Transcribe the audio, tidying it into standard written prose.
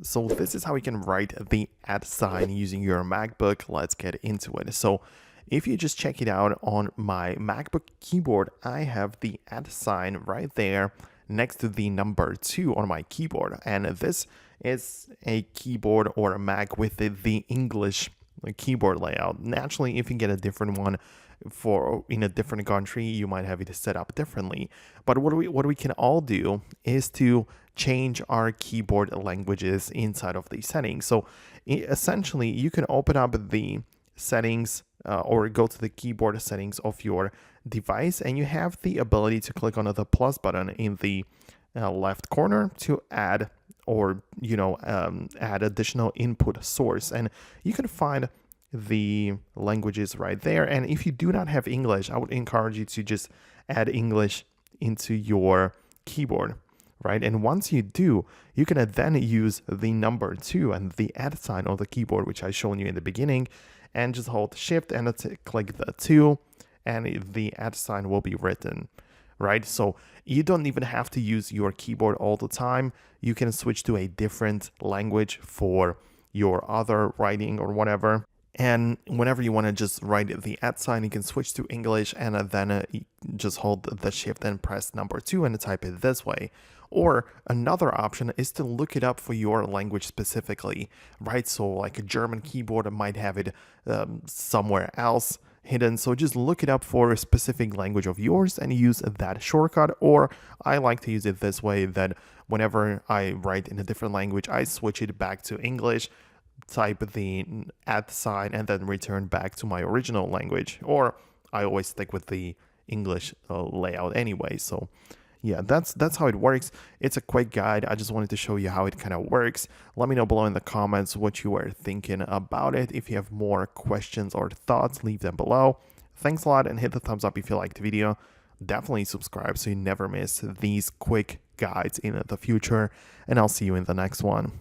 So this is how you can write the @ sign using your MacBook. Let's get into it. So if you just check it out on my MacBook keyboard, I have the @ sign right there next to the number 2 on my keyboard. And this is a keyboard or a Mac with the English keyboard layout. Naturally, if you get a different one for in a different country, you might have it set up differently. But what we can all do is to change our keyboard languages inside of the settings. So essentially, you can open up the settings or go to the keyboard settings of your device, and you have the ability to click on the plus button in the left corner to add or add additional input source, and you can find the languages right there. And if you do not have English, I would encourage you to just add English into your keyboard, right? And once you do, you can then use the number 2 and the @ sign on the keyboard, which I shown you in the beginning, and just hold shift and click the 2, and the @ sign will be written, right? So you don't even have to use your keyboard all the time. You can switch to a different language for your other writing or whatever. And whenever you want to just write the @ sign, you can switch to English and then just hold the shift and press number 2 and type it this way. Or another option is to look it up for your language specifically, right? So like a German keyboard might have it somewhere else hidden. So just look it up for a specific language of yours and use that shortcut. Or I like to use it this way, that whenever I write in a different language, I switch it back to English, type the @ sign, and then return back to my original language. Or I always stick with the English layout anyway. So yeah, that's how it works. It's a quick guide. I just wanted to show you how it kind of works. Let me know below in the comments what you are thinking about it. If you have more questions or thoughts, leave them below. Thanks a lot, and hit the thumbs up if you liked the video. Definitely subscribe so you never miss these quick guides in the future, and I'll see you in the next one.